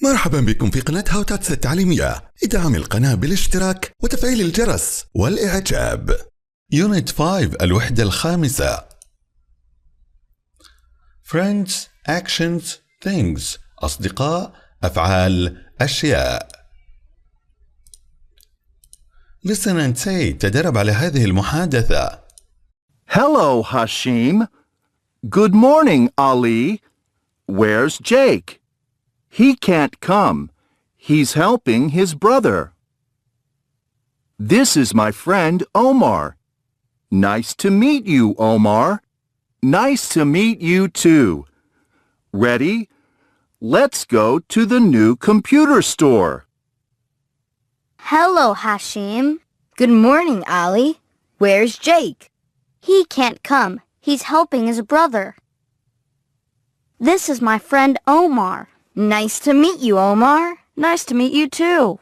مرحبا بكم في قناة Tuts التعليمية. ادعم القناة بالاشتراك وتفعيل الجرس والإعجاب. Unit 5 الوحدة الخامسة. Friends, actions, things. أصدقاء، أفعال، أشياء. Listen and say. تدرب على هذه المحادثة. Hello, Hashim. Good morning, Ali. Where's Jake? He can't come. He's helping his brother. This is my friend Omar. Nice to meet you, Omar. Nice to meet you too. Ready? Let's go to the new computer store. Hello, Hashim. Good morning, Ali. Where's Jake? He can't come. He's helping his brother. This is my friend Omar. Nice to meet you, Omar. Nice to meet you too.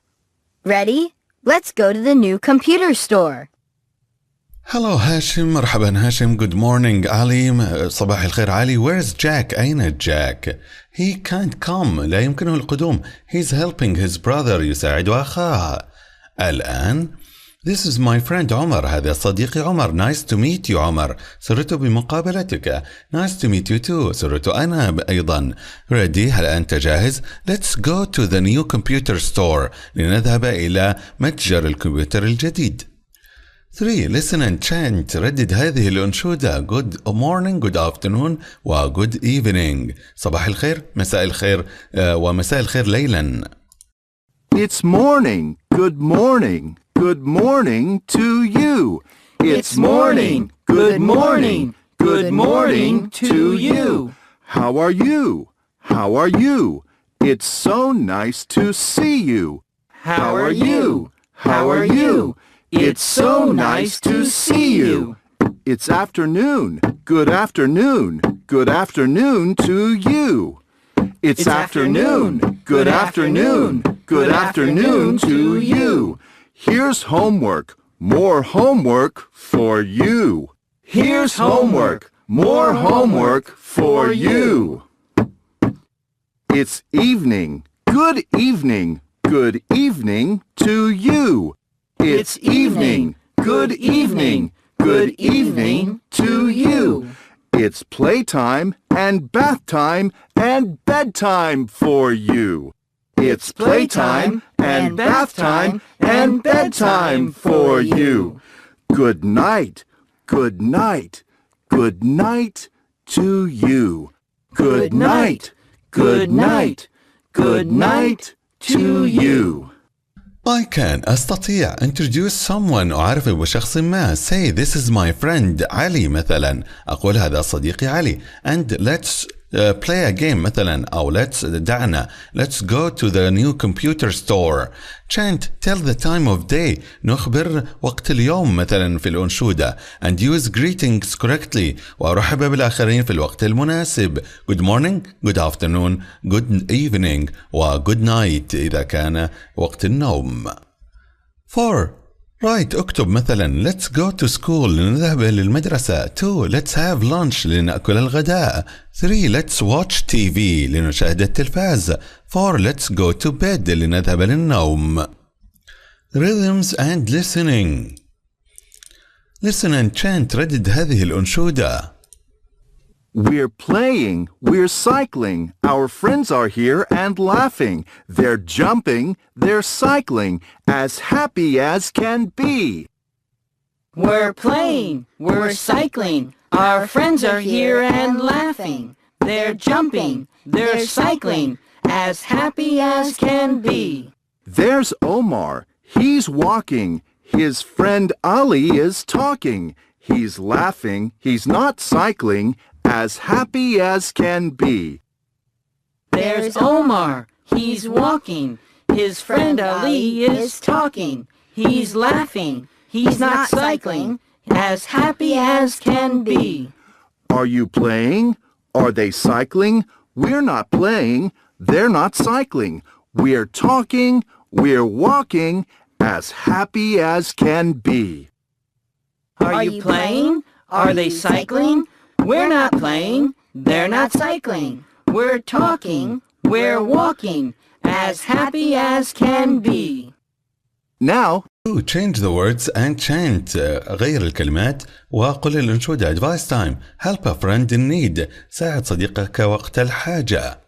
Ready? Let's go to the new computer store. Hello هاشم. مرحبا هاشم. Good morning علي. صباح الخير علي. Where's Jack? أين جاك؟ He can't come. لا يمكنه القدوم. He's helping his brother. يساعد أخاه. الآن This is my friend عمر. هذا صديقي عمر. Nice to meet you عمر. سرت بمقابلتك. Nice to meet you too. سرت أنا أيضا. Ready؟ هل أنت جاهز؟ Let's go to the new computer store. لنذهب إلى متجر الكمبيوتر الجديد. 3. Listen and chant. ردد هذه الأنشودة. Good morning, good afternoon و good evening. صباح الخير، مساء الخير ومساء الخير ليلا. It's morning. Good morning. Good morning to you. It's morning. Good morning. Good morning to you. How are you? How are you? It's so nice to see you. How are you? How are you? It's so nice to see you. It's afternoon. Good afternoon. Good afternoon to you. It's afternoon. Good afternoon. Good afternoon to you. Here's homework. More homework for you. Here's homework. More homework for you. It's evening. Good evening. Good evening to you. It's evening. Good evening. Good evening to you. It's playtime and bath time and bedtime for you. It's playtime and bath time and bedtime for you. Good night. Good night. Good night to you. Good night. Good night. Good night to you. I can. أستطيع. Introduce someone. أعرف بشخص ما. Say this is my friend علي مثلا. أقول هذا صديقي علي. And let's play a game مثلا. أو دعنا. Let's go to the new computer store. Chant. Tell the time of day. نخبر وقت اليوم مثلا في الأنشودة. And use greetings correctly. وأرحب بالآخرين في الوقت المناسب. Good morning. Good afternoon. Good evening. و good night إذا كان وقت النوم. 4. Right. اكتب مثلا let's go to school. لنذهب للمدرسة. 2. Let's have lunch. لنأكل الغداء. 3. Let's watch TV. لنشاهد التلفاز. 4. Let's go to bed. لنذهب للنوم. Rhythms and listening. Listen and chant. ردد هذه الأنشودة. We're playing. We're cycling. Our friends are here and laughing. They're jumping. They're cycling. As happy as can be. We're playing. We're cycling. Our friends are here and laughing. They're jumping. They're cycling. As happy as can be. There's Omar. He's walking. His friend Ali is talking. He's laughing. He's not cycling. As happy as can be. There's Omar. He's walking. His friend Ali is talking. He's laughing. He's not cycling. As happy as can be. Are you playing? Are they cycling? We're not playing. They're not cycling. We're talking. We're walking. As happy as can be. Are you playing? Are they cycling? We're not playing. They're not cycling. We're talking. We're walking, as happy as can be. Now, to change the words and chant. غير الكلمات وقل الأنشودة. Advice time. Help a friend in need. ساعد صديقك وقت الحاجة.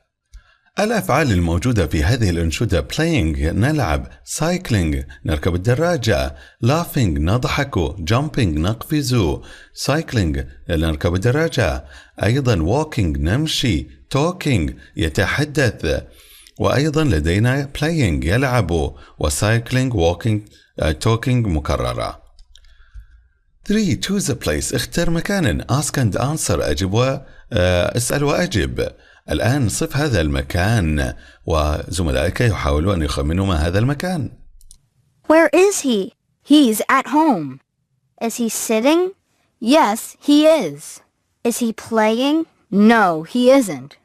الأفعال الموجودة في هذه الأنشودة: playing نلعب، cycling نركب الدراجة، laughing نضحك، jumping نقفز، cycling نركب الدراجة، أيضا walking نمشي، talking يتحدث، وأيضا لدينا playing يلعب، وcycling walking talking مكررة. 3. Choose a place. اختر مكانا. Ask and answer. أجب واسأل وأجب. الآن صف هذا المكان وزملائك يحاولون أن يخمنوا ما هذا المكان. Where is he? He's at home. Is he sitting? Yes, he is. Is he playing? No, he isn't.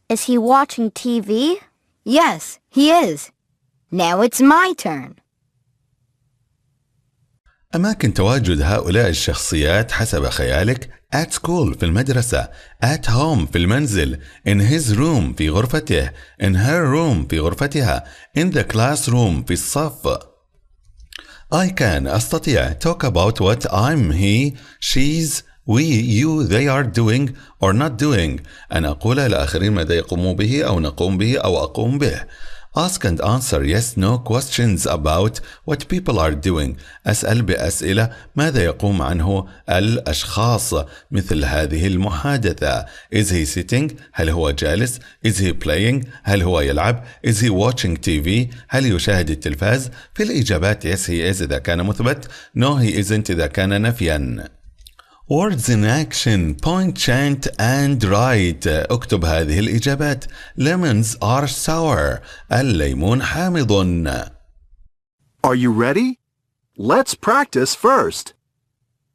Is he watching TV? Yes, he is. Now it's my turn. أماكن تواجد هؤلاء الشخصيات حسب خيالك: at school في المدرسة، at home في المنزل، in his room في غرفته، in her room في غرفتها، in the classroom في الصف. I can أستطيع talk about what I'm, he, she's, we, you, they are doing or not doing. أنا أقول للآخرين ماذا يقومون به أو نقوم به أو أقوم به. Ask and answer yes no questions about what people are doing. أسأل بأسئلة ماذا يقوم عنه الأشخاص مثل هذه المحادثة. Is he sitting؟ هل هو جالس؟ Is he playing؟ هل هو يلعب؟ Is he watching TV؟ هل يشاهد التلفاز؟ في الإجابات yes he is إذا كان مثبت، no he isn't إذا كان نفيا. Words in action. Point, chant and write. اكتب هذه الإجابات. Lemons are sour. الليمون حامض. are you ready? Let's practice first.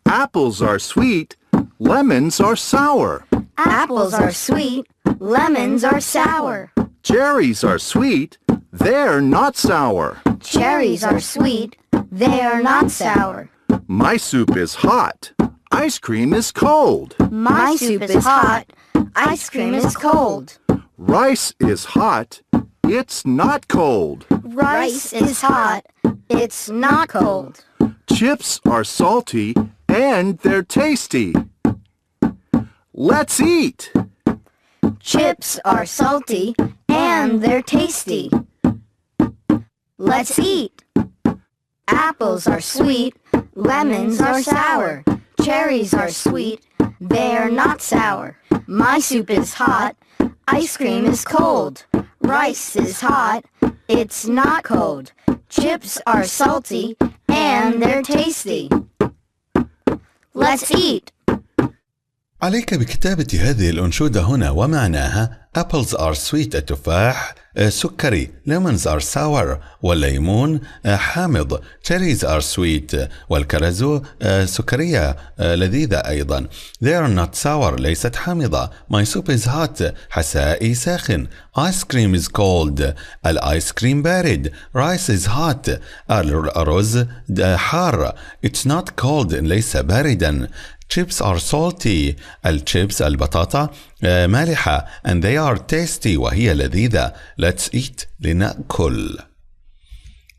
Apples are sweet, lemons are sour. Apples are sweet, lemons are sour. Cherries are sweet, they're not sour. Cherries are sweet, they are not sour. My soup is hot. Ice cream is cold. My soup is hot, ice cream is cold. Rice is hot. It's not cold. Rice is hot, it's not cold. Chips are salty and they're tasty. Let's eat. Chips are salty and they're tasty. Let's eat. Apples are sweet, lemons are sour. Cherries are sweet, they are not sour. My soup is hot, ice cream is cold. Rice is hot, it's not cold. Chips are salty and they're tasty. Let's eat. عليك بكتابة هذه الأنشودة هنا ومعناها: Apples are sweet التفاح سكري، lemons are sour والليمون حامض، cherries are sweet والكرز سكرية لذيذة أيضا، they are not sour ليست حامضة، my soup is hot حسائي ساخن، ice cream is cold الآيس كريم بارد، rice is hot الرز حار، it's not cold ليس باردا، chips are salty الشيبس البطاطا مالحة and they are tasty وهي لذيذة. Let's eat لنأكل.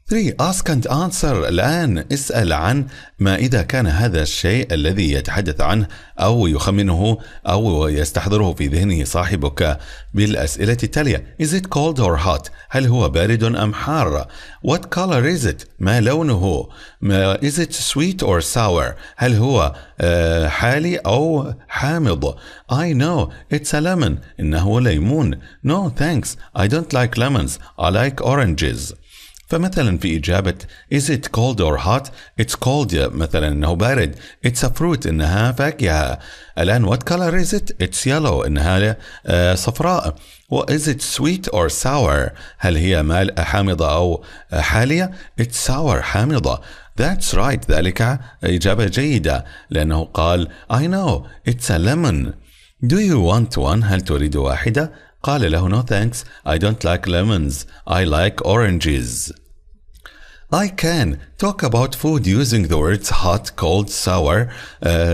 3. Ask and answer. الآن اسأل عن ما إذا كان هذا الشيء الذي يتحدث عنه أو يخمنه أو يستحضره في ذهنه صاحبك بالأسئلة التالية: Is it cold or hot؟ هل هو بارد أم حار؟ What color is it؟ ما لونه؟ Is it sweet or sour؟ هل هو حالي أو حامض؟ I know it's a lemon. إنه ليمون. No thanks, I don't like lemons. I like oranges. فمثلا في إجابة is it cold or hot؟ it's cold مثلا إنه بارد. it's a fruit إنها فاكهة. الآن what color is it؟ it's yellow إنها صفراء. is it sweet or sour؟ هل هي حامضة أو حالية؟ it's sour حامضة. That's right ذلك إجابة جيدة لأنه قال I know it's a lemon. Do you want one؟ هل تريد واحدة؟ قال له no thanks, I don't like lemons, I like oranges. I can talk about food using the words hot, cold, sour,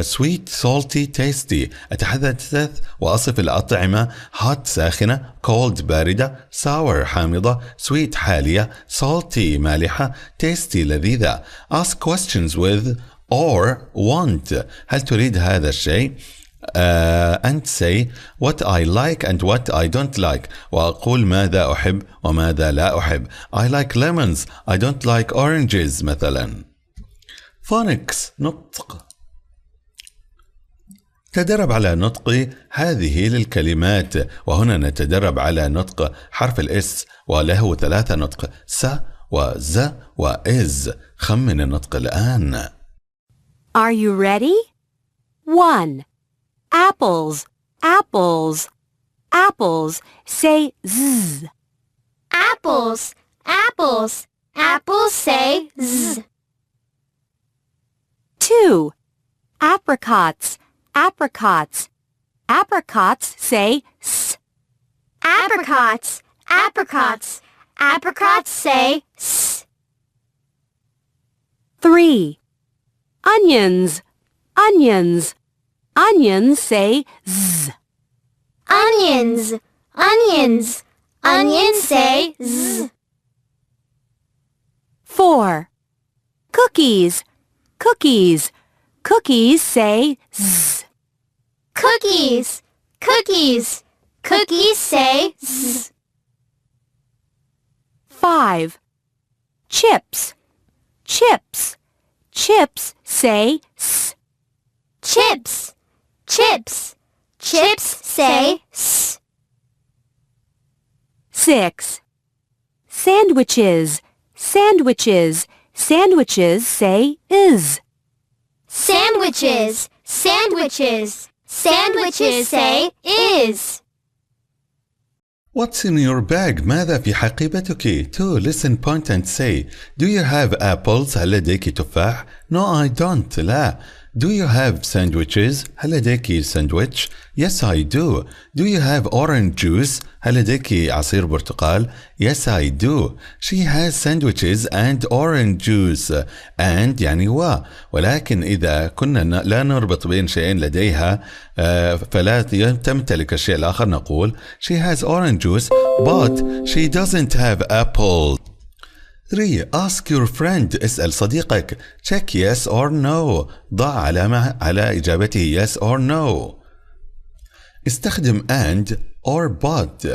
sweet, salty, tasty. أتحدث وأصف الأطعمة hot ساخنة, cold باردة, sour حامضة, sweet حالية, salty مالحة, tasty لذيذة. Ask questions with or want. هل تريد هذا الشيء؟ and say what I like and what I don't like. وأقول ماذا أحب وماذا لا أحب. I like lemons. I don't like oranges مثلا. phonics نطق. تدرب على نطق هذه للكلمات. وهنا نتدرب على نطق حرف الاس وله 3 نطق س وز وإز. خمن النطق الآن. Are you ready? 1. Apples, apples, apples. Say z. Apples, apples, apples say z. 2. Apricots, apricots, apricots. Say s. Apricots, apricots, apricots say s. 3. Onions, onions, onions. Say z. Onions, onions, onions say z. 4. Cookies, cookies, cookies. Say z. Cookies, cookies, cookies say z. 5. Chips, chips, chips. Say s. Chips, chips, chips say s. 6. Sandwiches, sandwiches, sandwiches. Say is. Sandwiches, sandwiches, sandwiches say is. What's in your bag? ماذا في حقيبتك? 2. Listen, point and say. Do you have apples? هل لديك تفاح? No, I don't. لا. Do you have sandwiches? هل لديك ساندويتش؟ Yes, I do. Do you have orange juice? هل لديك عصير برتقال؟ Yes, I do. She has sandwiches and orange juice. And يعني ولكن إذا كنا لا نربط بين شيئين لديها فلا تمتلك الشيء الآخر نقول She has orange juice but she doesn't have apple. 3. Ask your friend. اسأل صديقك. Check yes or no. ضع علامة على إجابته yes or no. استخدم and or but.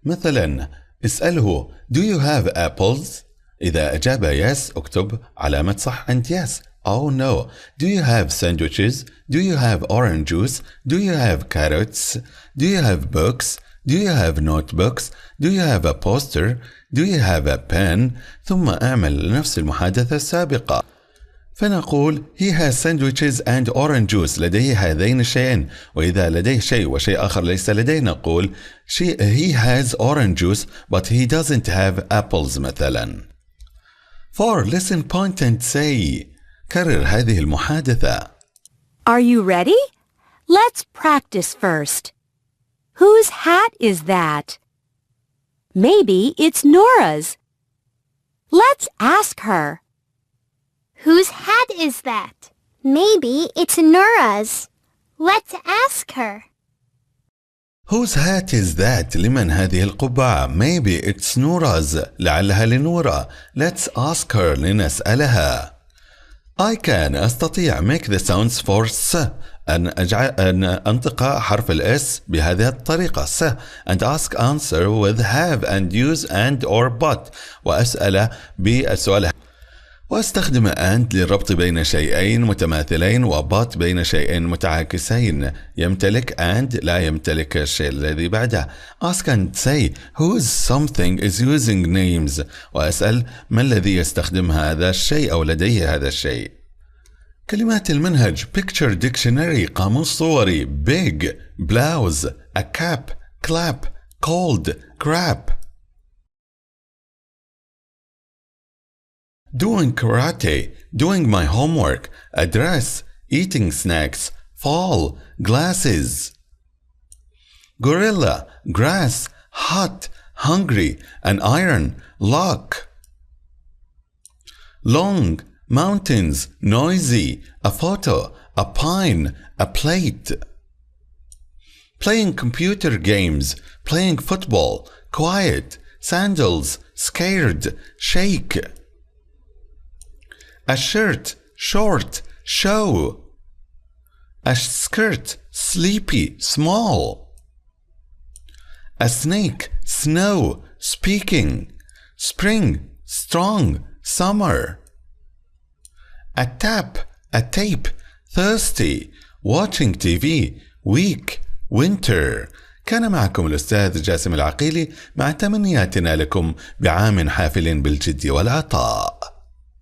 مثلا اسأله Do you have apples? إذا أجاب yes اكتب علامة صح and yes. Oh no. Do you have sandwiches? Do you have orange juice? Do you have carrots? Do you have books? Do you have notebooks? Do you have a poster? Do you have a pen? ثم أعمل نفس المحادثة السابقة. فنقول he has sandwiches and orange juice. لديه هذين الشيئين. وإذا لديه شيء وشيء آخر ليس لديه نقول he has orange juice but he doesn't have apples مثلا. 4. Listen, point and say. كرر هذه المحادثة. Are you ready? Let's practice first. Whose hat is that? Maybe it's Nora's. Let's ask her. Whose hat is that? Maybe it's Nora's. Let's ask her. Whose hat is that? لمن هذه القبعة? Maybe it's Nora's. لعلها لنورا. Let's ask her. لنسألها. I can أستطيع make the sounds for s. أن أنطق حرف الاس بهذه الطريقة س and ask answer with have and use and or but وأسأل بالسؤال واستخدم and للربط بين شيئين متماثلين و but بين شيئين متعاكسين يمتلك and لا يمتلك الشيء الذي بعده. ask and say whose something is using names وأسأل ما الذي يستخدم هذا الشيء أو لديه هذا الشيء. كلمات المنهج picture dictionary قاموس صوري big blouse a cap clap cold crap. doing karate doing my homework address eating snacks fall glasses. gorilla grass hot hungry an iron lock. long, mountains, noisy, a photo, a pine, a plate. Playing computer games, playing football, quiet, sandals, scared, shake. A shirt, short, show. A skirt, sleepy, small. A snake, snow, speaking. Spring, strong, summer. A tap, a tape, thirsty, watching TV, weak, winter. كان معكم الأستاذ جاسم العقيلي مع تمنياتنا لكم بعام حافل بالجد والعطاء.